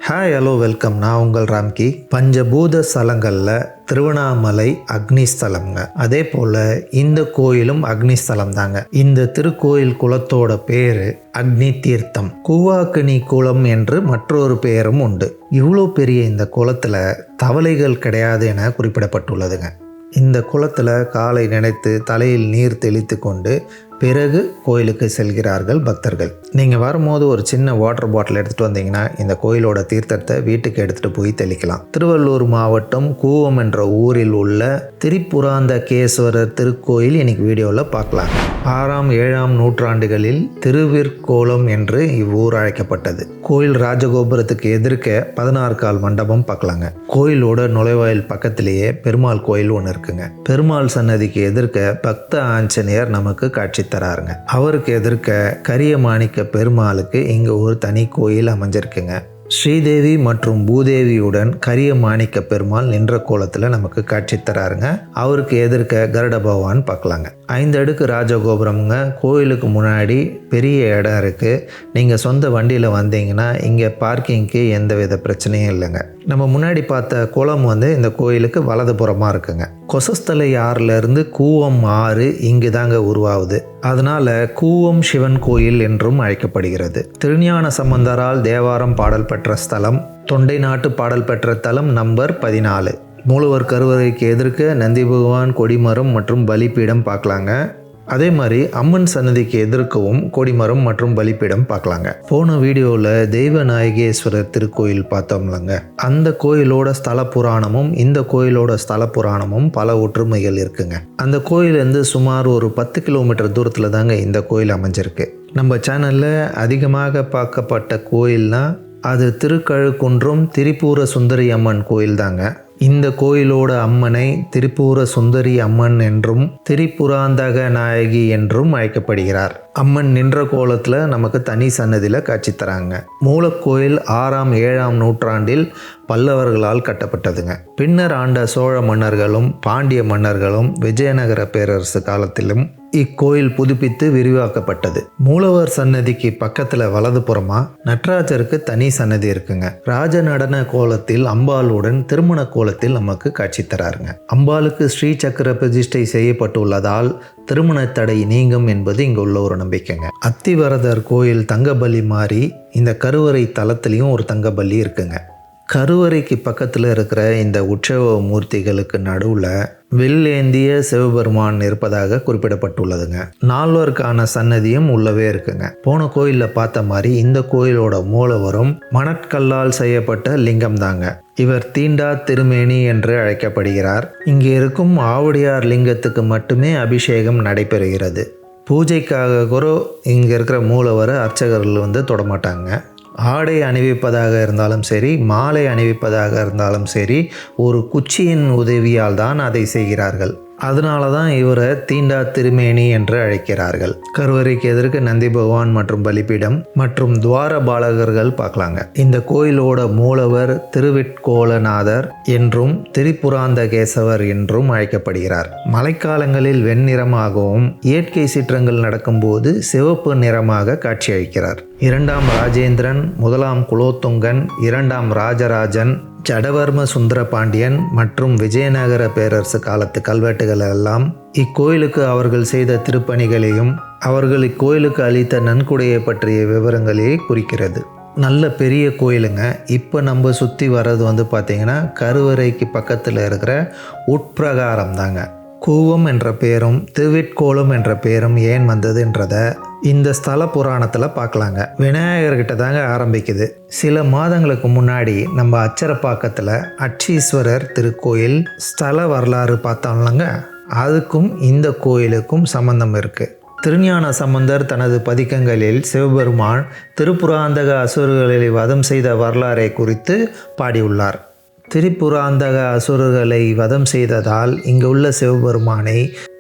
Hi hello welcome. நான் உங்கள் ராம்கி. பஞ்சபூத ஸ்தலங்களில் திருவண்ணாமலை அக்னிஸ்தலம்ங்க. அதே போல் இந்த கோயிலும் அக்னிஸ்தலம் தாங்க. இந்த திருக்கோயில் குளத்தோட பேரு அக்னி தீர்த்தம், கூவாக்கினி குளம் என்று மற்றொரு பெயரும் உண்டு. இவ்வளோ பெரிய இந்த குளத்தில் தவளைகள் கிடையாது என குறிப்பிடப்பட்டுள்ளதுங்க. இந்த குளத்தில் காலை நினைத்து தலையில் நீர் தெளித்து கொண்டு பிறகு கோயிலுக்கு செல்கிறார்கள் பக்தர்கள். நீங்கள் வரும்போது ஒரு சின்ன வாட்டர் பாட்டில் எடுத்துகிட்டு வந்தீங்கன்னா இந்த கோயிலோட தீர்த்தத்தை வீட்டுக்கு எடுத்துகிட்டு போய் தெளிக்கலாம். திருவள்ளூர் மாவட்டம் கூவம் என்ற ஊரில் உள்ள திரிபுராந்தகேஸ்வரர் திருக்கோயில் இன்னைக்கு வீடியோவில் பார்க்கலாம். 6ஆம் 7ஆம் நூற்றாண்டுகளில் திருவிற்கோலம் என்று இவ்வூர் அழைக்கப்பட்டது. கோயில் ராஜகோபுரத்துக்கு எதிர்க்க 16 கால் மண்டபம் பார்க்கலாங்க. கோயிலோட நுழைவாயில் பக்கத்திலேயே பெருமாள் கோயில் ஒன்று இருக்குங்க. பெருமாள் சன்னதிக்கு எதிர்க்க பக்த ஆஞ்சநேயர் நமக்கு காட்சி தராருங்க. அவருக்கு எதிர்க்க கரிய மாணிக்க பெருமாளுக்கு இங்க ஒரு தனி கோயில் அமைஞ்சிருக்குங்க. ஸ்ரீதேவி மற்றும் பூதேவியுடன் கரிய மாணிக்க பெருமாள் நின்ற கோலத்தில் நமக்கு காட்சி தராருங்க. அவருக்கு எதிர்க்க கருட பகவான் பார்க்கலாங்க. 5 அடுக்கு ராஜகோபுரம்ங்க. கோயிலுக்கு முன்னாடி பெரிய இடம் இருக்குது. நீங்கள் சொந்த வண்டியில் வந்தீங்கன்னா இங்கே பார்க்கிங்க்கு எந்த வித பிரச்சனையும் இல்லைங்க. நம்ம முன்னாடி பார்த்த குளம் இந்த கோயிலுக்கு வலதுபுறமாக இருக்குங்க. கொசஸ்தலை ஆறுலேருந்து கூவம் ஆறு இங்கு தாங்க உருவாகுது. அதனால கூவம் சிவன் கோயில் என்றும் அழைக்கப்படுகிறது. திருஞான சம்பந்தரால் தேவாரம் பாடல் பெற்ற ஸ்தலம், தொண்டை நாட்டு பாடல் பெற்ற தலம் நம்பர் 14. மூலவர் கருவறைக்கு எதிர்க்க நந்தி பகவான், கொடிமரம் மற்றும் பலிப்பீடம் பார்க்கலாங்க. அதே மாதிரி அம்மன் சன்னதிக்கு எதிர்க்கவும் கொடிமரம் மற்றும் பலிப்பீடம் பார்க்கலாங்க. போன வீடியோவில் தெய்வநாயகேஸ்வரர் திருக்கோயில் பார்த்தோம்லங்க. அந்த கோயிலோட ஸ்தல புராணமும் இந்த கோயிலோட ஸ்தல புராணமும் பல ஒற்றுமைகள் இருக்குங்க. அந்த கோயிலேருந்து சுமார் ஒரு 10 கிலோமீட்டர் தூரத்தில் தாங்க இந்த கோயில் அமைஞ்சிருக்கு. நம்ம சேனலில் அதிகமாக பார்க்கப்பட்ட கோயில்னா அது திருக்கழுக்குன்றம் திரிபுர சுந்தரி அம்மன் கோயில் தாங்க. இந்த கோயிலோட அம்மனை திரிபுர சுந்தரி அம்மன் என்றும் திரிபுராந்தக நாயகி என்றும் அழைக்கப்படுகிறார். அம்மன் நின்ற கோலத்தில் நமக்கு தனி சன்னதியில் காட்சி தராங்க. மூலக்கோயில் 6ஆம் 7ஆம் நூற்றாண்டில் பல்லவர்களால் கட்டப்பட்டதுங்க. பின்னர் ஆண்ட சோழ மன்னர்களும் பாண்டிய மன்னர்களும் விஜயநகர பேரரசு காலத்திலும் இக்கோயில் புதுப்பித்து விரிவாக்கப்பட்டது. மூலவர் சன்னதிக்கு பக்கத்தில் வலதுபுறமா நடராஜருக்கு தனி சன்னதி இருக்குங்க. ராஜ நடன கோலத்தில் அம்பாளுடன் திருமண கோலத்தில் நமக்கு காட்சி தராருங்க. அம்பாளுக்கு ஸ்ரீ சக்கர பிரதிஷ்டை செய்யப்பட்டுள்ளதால் திருமண தடை நீங்கும் என்பது இங்க உள்ள ஒரு நம்பிக்கைங்க. அத்திவரதர் கோயில் தங்கபலி மாதிரி இந்த கருவறை தலத்திலையும் ஒரு தங்கபலி இருக்குங்க. கருவறைக்கு பக்கத்தில் இருக்கிற இந்த உற்சவ மூர்த்திகளுக்கு நடுவில் வெள்ளேந்திய சிவபெருமான் இருப்பதாக குறிப்பிடப்பட்டுள்ளதுங்க. 4வருக்கான சன்னதியும் உள்ளவே இருக்குங்க. போன கோயிலில் பார்த்த மாதிரி இந்த கோயிலோட மூலவரும் மணற்கல்லால் செய்யப்பட்ட லிங்கம் தாங்க. இவர் தீண்டா திருமேனி என்று அழைக்கப்படுகிறார். இங்கே இருக்கும் ஆவுடையார் லிங்கத்துக்கு மட்டுமே அபிஷேகம் நடைபெறுகிறது. பூஜைக்காக கூட இங்கே இருக்கிற மூலவரை அர்ச்சகர்கள் தொடமாட்டாங்க. ஆடை அணிவிப்பதாக இருந்தாலும் சரி, மாலை அணிவிப்பதாக இருந்தாலும் சரி, ஒரு குச்சியின் உதவியால் தான் அதை செய்கிறார்கள். அதனால தான் இவரை தீண்டா திருமேனி என்று அழைக்கிறார்கள். கருவறைக்கு எதிர்க்க நந்தி பகவான் மற்றும் பலிப்பீடம் மற்றும் துவார பாலகர்கள் பார்க்கலாங்க. இந்த கோயிலோட மூலவர் திருவிற்கோலநாதர் என்றும் திரிபுராந்தகேசவர் என்றும் அழைக்கப்படுகிறார். மழைக்காலங்களில் வெண்ணிறமாகவும் இயற்கை சீற்றங்கள் நடக்கும்போது சிவப்பு நிறமாக காட்சியளிக்கிறார். 2ஆம் ராஜேந்திரன், 1ஆம் குலோத்துங்கன், 2ஆம் ராஜராஜன், ஜடவர்ம சுந்தர பாண்டியன் மற்றும் விஜயநகர பேரரசு காலத்து கல்வெட்டுகள் எல்லாம் இக்கோயிலுக்கு அவர்கள் செய்த திருப்பணிகளையும் அவர்கள் இக்கோயிலுக்கு அளித்த நன்கொடையை பற்றிய விவரங்களையே குறிக்கிறது. நல்ல பெரிய கோயிலுங்க. இப்போ நம்ம சுற்றி வர்றது பார்த்திங்கன்னா கருவறைக்கு பக்கத்தில் இருக்கிற உட்பிரகாரம் தாங்க. கூவம் என்ற பேரும் திருவிற்கோலம் என்ற பேரும் ஏன் வந்ததுன்றதை இந்த ஸ்தல புராணத்தில் பார்க்கலாங்க. விநாயகர்கிட்ட தாங்க ஆரம்பிக்குது. சில மாதங்களுக்கு முன்னாடி நம்ம அச்சரப்பாக்கத்தில் அட்சீஸ்வரர் திருக்கோயில் ஸ்தல வரலாறு பார்த்தோம்லங்க. அதுக்கும் இந்த கோயிலுக்கும் சம்பந்தம் இருக்குது. திருஞான சம்பந்தர் தனது பதிக்கங்களில் சிவபெருமான் திரிபுராந்தக அசுரர்களை வதம் செய்த வரலாறை குறித்து பாடியுள்ளார். திரிபுராந்தக அசுரர்களை வதம் செய்ததால் இங்கு உள்ள சிவபெருமானை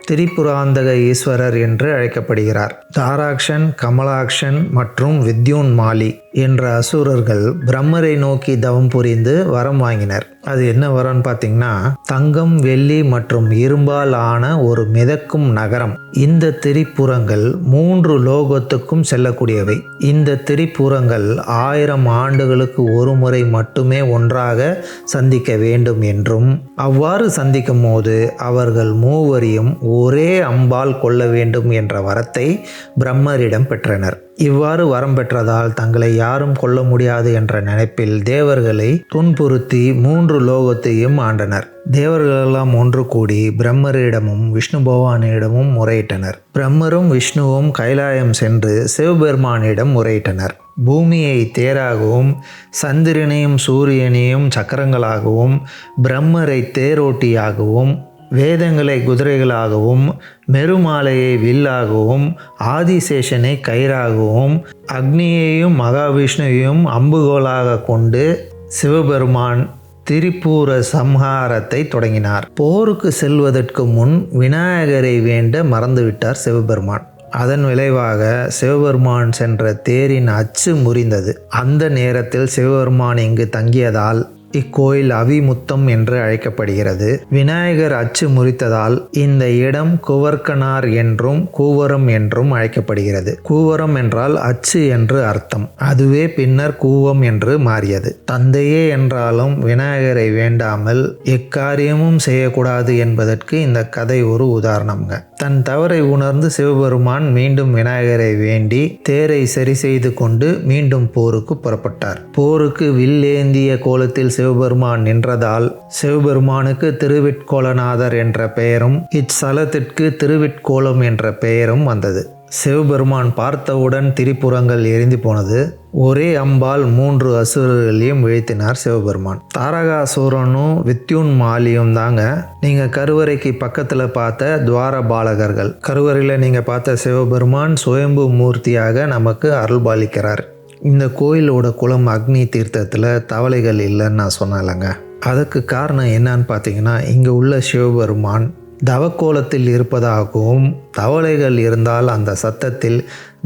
திரிபுராந்தக ஈஸ்வரர் என்று அழைக்கப்படுகிறார். தாராக்ஷன், கமலாக்ஷன் மற்றும் வித்யோன்மாலி என்ற அசுரர்கள் பிரம்மரை நோக்கி தவம் புரிந்து வரம் வாங்கினர். அது என்ன வரம்னு பார்த்தீங்கன்னா, தங்கம், வெள்ளி மற்றும் இரும்பால் ஆன ஒரு மிதக்கும் நகரம். இந்த திரிபுரங்கள் 3 லோகத்துக்கும் செல்லக்கூடியவை. இந்த திரிபுரங்கள் 1000 ஆண்டுகளுக்கு ஒரு முறை மட்டுமே ஒன்றாக சந்திக்க வேண்டும் என்றும், அவ்வாறு சந்திக்கும் போது அவர்கள் மூவரையும் ஒரே அம்பால் கொள்ள வேண்டும் என்ற வரத்தை பிரம்மரிடம் பெற்றனர். இவ்வாறு வரம் பெற்றதால் தங்களை யாரும் கொல்ல முடியாது என்ற நினைப்பில் தேவர்களை துன்புறுத்தி 3 லோகத்தையும் ஆண்டனர். தேவர்களெல்லாம் ஒன்று கூடி பிரம்மரிடமும் விஷ்ணு பகவானிடமும் முறையிட்டனர். பிரம்மரும் விஷ்ணுவும் கைலாயம் சென்று சிவபெருமானிடம் முறையிட்டனர். பூமியை தேராகவும், சந்திரனையும் சூரியனையும் சக்கரங்களாகவும், பிரம்மரை தேரோட்டியாகவும், வேதங்களை குதிரைகளாகவும், மெருமாலையை வில்லாகவும், ஆதிசேஷனை கயிறாகவும், அக்னியையும் மகாவிஷ்ணுவையும் அம்புகோலாக கொண்டு சிவபெருமான் திரிபுர சம்ஹாரத்தை தொடங்கினார். போருக்கு செல்வதற்கு முன் விநாயகரை வேண்ட மறந்துவிட்டார் சிவபெருமான். அதன் விளைவாக சிவபெருமான் சென்ற தேரின் அச்சு முறிந்தது. அந்த நேரத்தில் சிவபெருமான் இங்கு தங்கியதால் இக்கோயில் அவிமுத்தம் என்று அழைக்கப்படுகிறது. விநாயகர் அச்சு முறித்ததால் இந்த இடம் குவர்க்கனார் என்றும் கூவரம் என்றும் அழைக்கப்படுகிறது. கூவரம் என்றால் அச்சு என்று அர்த்தம். அதுவே பின்னர் கூவம் என்று மாறியது. தந்தையே என்றாலும் விநாயகரை வேண்டாமல் எக்காரியமும் செய்யக்கூடாது என்பதற்கு இந்த கதை ஒரு உதாரணம்ங்க. தன் தவறை உணர்ந்து சிவபெருமான் மீண்டும் விநாயகரை வேண்டி தேரை சரி செய்து கொண்டு மீண்டும் போருக்கு புறப்பட்டார். போருக்கு வில்லேந்திய கோலத்தில் சிவபெருமான் நின்றதால் சிவபெருமானுக்கு திருவிட்கோலநாதர் என்ற பெயரும், இச்சலத்திற்கு திருவிட்கோலம் என்ற பெயரும் வந்தது. சிவபெருமான் பார்த்தவுடன் திரிபுரங்கள் எரிந்து போனது. ஒரே அம்பால் 3 அசுரர்களையும் வீழ்த்தினார் சிவபெருமான். தாரகாசுரனும் வித்யுன்மாலியும் தாங்க நீங்கள் கருவறைக்கு பக்கத்தில் பார்த்த துவாரபாலகர்கள். கருவறையில் நீங்கள் பார்த்த சிவபெருமான் சுயம்பு மூர்த்தியாக நமக்கு அருள்பாலிக்கிறார். இந்த கோயிலோட குளம் அக்னி தீர்த்தத்தில் தவளைகள் இல்லைன்னு நான் சொன்னேன்லங்க. அதுக்கு காரணம் என்னன்னு பார்த்தீங்கன்னா, இங்கே உள்ள சிவபெருமான் தவக்கோலத்தில் இருப்பதாகவும், தவளைகள் இருந்தால் அந்த சத்தத்தில்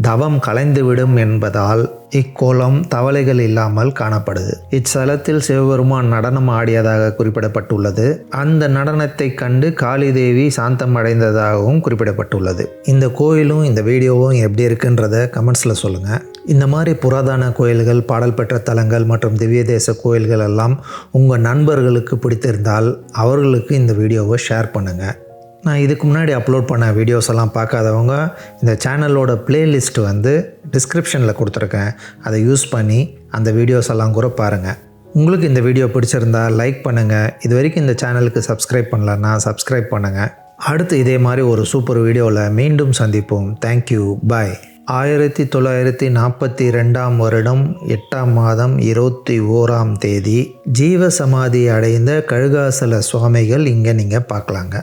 தவம் கலைந்துவிடும் என்பதால் இக்கோலம் தவளைகள் இல்லாமல் காணப்படுது. இச்சலத்தில் சிவபெருமான் நடனம் ஆடியதாக குறிப்பிடப்பட்டுள்ளது. அந்த நடனத்தை கண்டு காளி தேவி சாந்தம் அடைந்ததாகவும் குறிப்பிடப்பட்டுள்ளது. இந்த கோயிலும் இந்த வீடியோவும் எப்படி இருக்குன்றத கமெண்ட்ஸில் சொல்லுங்கள். இந்த மாதிரி புராதன கோயில்கள், பாடல் பெற்ற தலங்கள் மற்றும் திவ்ய தேச கோயில்கள் எல்லாம் உங்கள் நண்பர்களுக்கு பிடித்திருந்தால் அவர்களுக்கு இந்த வீடியோவை ஷேர் பண்ணுங்கள். நான் இதுக்கு முன்னாடி அப்லோட் பண்ண வீடியோஸ் எல்லாம் பார்க்காதவங்க இந்த சேனலோட பிளேலிஸ்ட் டிஸ்கிரிப்ஷனில் கொடுத்துருக்கேன். அதை யூஸ் பண்ணி அந்த வீடியோஸ் எல்லாம் கூட பாருங்கள். உங்களுக்கு இந்த வீடியோ பிடிச்சிருந்தா லைக் பண்ணுங்கள். இது வரைக்கும் இந்த சேனலுக்கு சப்ஸ்கிரைப் பண்ணலன்னா சப்ஸ்கிரைப் பண்ணுங்கள். அடுத்து இதே மாதிரி ஒரு சூப்பர் வீடியோவில் மீண்டும் சந்திப்போம். தேங்க்யூ, பாய். 1942 வருடம் 8ஆம் மாதம் 21ஆம் தேதி ஜீவ சமாதி அடைந்த கழுகாசல சுவாமிகள் இங்கே நீங்கள் பார்க்கலாங்க.